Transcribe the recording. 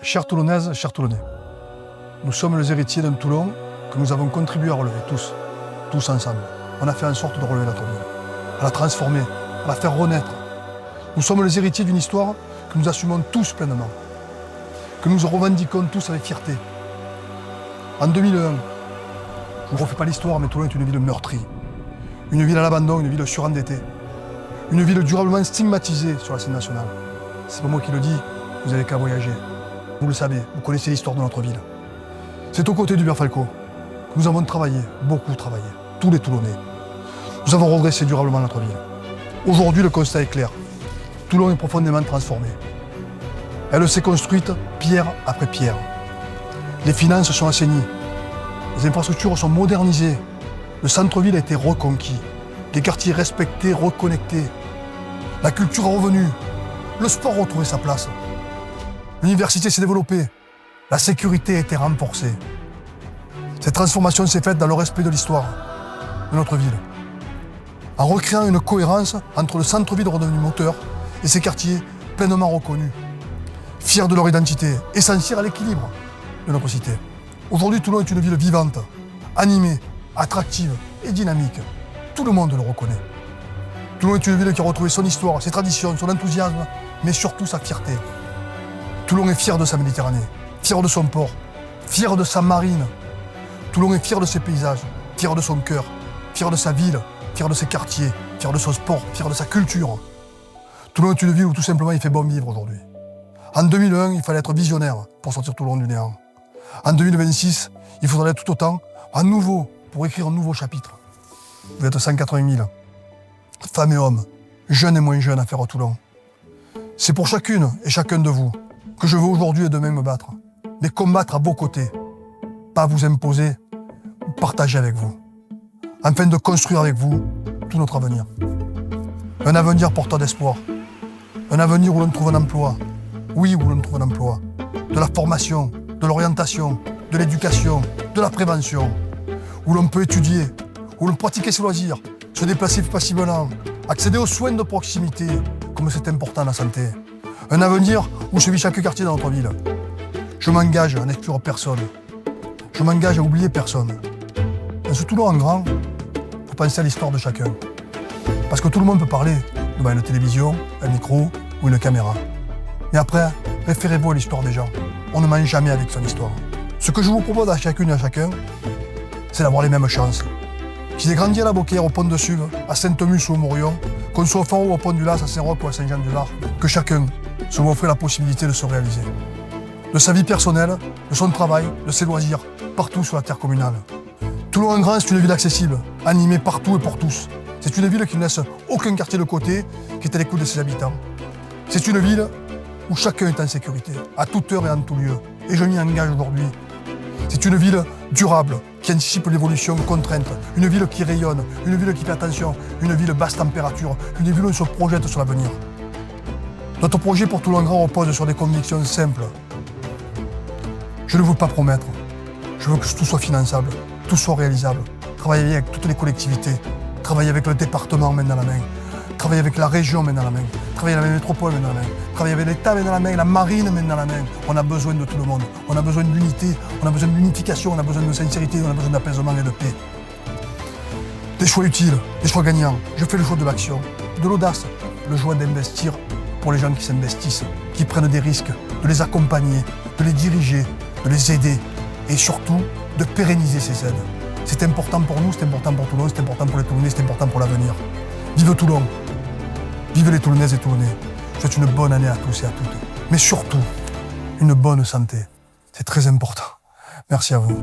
Chères Toulonnaises, chers Toulonnais, nous sommes les héritiers d'un Toulon que nous avons contribué à relever, tous ensemble. On a fait en sorte de relever notre ville, à la transformer, à la faire renaître. Nous sommes les héritiers d'une histoire que nous assumons tous pleinement, que nous revendiquons tous avec fierté. En 2001, je ne refais pas l'histoire, mais Toulon est une ville meurtrie, une ville à l'abandon, une ville surendettée, une ville durablement stigmatisée sur la scène nationale. C'est pas moi qui le dis, vous n'avez qu'à voyager. Vous le savez, vous connaissez l'histoire de notre ville. C'est aux côtés d'Hubert Falco que nous avons travaillé, beaucoup travaillé, tous les Toulonnais. Nous avons redressé durablement notre ville. Aujourd'hui, le constat est clair. Toulon est profondément transformée. Elle s'est construite pierre après pierre. Les finances sont assainies. Les infrastructures sont modernisées. Le centre-ville a été reconquis. Les quartiers respectés, reconnectés. La culture est revenue. Le sport a retrouvé sa place. L'université s'est développée. La sécurité a été renforcée. Cette transformation s'est faite dans le respect de l'histoire de notre ville, en recréant une cohérence entre le centre-ville redevenu moteur et ses quartiers pleinement reconnus, fiers de leur identité, essentiels à l'équilibre de notre cité. Aujourd'hui, Toulon est une ville vivante, animée, attractive et dynamique. Tout le monde le reconnaît. Toulon est une ville qui a retrouvé son histoire, ses traditions, son enthousiasme, mais surtout sa fierté. Toulon est fier de sa Méditerranée, fier de son port, fier de sa marine. Toulon est fier de ses paysages, fier de son cœur, fier de sa ville, fier de ses quartiers, fier de son sport, fier de sa culture. Toulon est une ville où tout simplement il fait bon vivre aujourd'hui. En 2001, il fallait être visionnaire pour sortir Toulon du néant. En 2026, il faudra l'être tout autant, à nouveau, pour écrire un nouveau chapitre. Vous êtes 180 000, femmes et hommes, jeunes et moins jeunes à faire à Toulon. C'est pour chacune et chacun de vous que je veux aujourd'hui et demain me battre, mais combattre à vos côtés, pas vous imposer ou partager avec vous, afin de construire avec vous tout notre avenir. Un avenir porteur d'espoir, un avenir où l'on trouve un emploi, oui, où l'on trouve un emploi, de la formation, de l'orientation, de l'éducation, de la prévention, où l'on peut étudier, où l'on peut pratiquer ses loisirs, se déplacer facilement, accéder aux soins de proximité, comme c'est important la santé. Un avenir où se vit chaque quartier dans notre ville. Je m'engage à n'exclure personne. Je m'engage à oublier personne. Dans ce Toulon en grand, il faut penser à l'histoire de chacun. Parce que tout le monde peut parler devant une télévision, un micro ou une caméra. Mais après, référez-vous à l'histoire des gens. On ne ment jamais avec son histoire. Ce que je vous propose à chacune et à chacun, c'est d'avoir les mêmes chances. Qu'ils aient grandi à la Beaucaire, au pont de Suve, à Sainte-Mus ou au Morillon, qu'on soit au Fort ou au pont du Las, à Saint-Roch ou à Saint-Jean-du-Lard, que chacun se voit offrir la possibilité de se réaliser. De sa vie personnelle, de son travail, de ses loisirs, partout sur la terre communale. Toulon en grand, c'est une ville accessible, animée partout et pour tous. C'est une ville qui ne laisse aucun quartier de côté, qui est à l'écoute de ses habitants. C'est une ville où chacun est en sécurité, à toute heure et en tout lieu. Et je m'y engage aujourd'hui. C'est une ville durable, qui anticipe l'évolution contrainte, une ville qui rayonne, une ville qui fait attention, une ville basse température, une ville où on se projette sur l'avenir. Notre projet pour Toulon grand repose sur des convictions simples. Je ne veux pas promettre. Je veux que tout soit finançable, tout soit réalisable. Travailler avec toutes les collectivités, travailler avec le département main dans la main, travailler avec la région main dans la main, travailler avec la métropole main dans la main, travailler avec l'État main dans la main, la marine main dans la main. On a besoin de tout le monde. On a besoin d'unité, on a besoin d'unification, on a besoin de sincérité, on a besoin d'apaisement et de paix. Des choix utiles, des choix gagnants. Je fais le choix de l'action, de l'audace, le choix d'investir pour les gens qui s'investissent, qui prennent des risques, de les accompagner, de les diriger, de les aider et surtout de pérenniser ces aides. C'est important pour nous, c'est important pour Toulon, c'est important pour les Toulonnais, c'est important pour l'avenir. Vive Toulon, vive les Toulonnaises et Toulonnais. Je souhaite une bonne année à tous et à toutes, mais surtout une bonne santé. C'est très important. Merci à vous.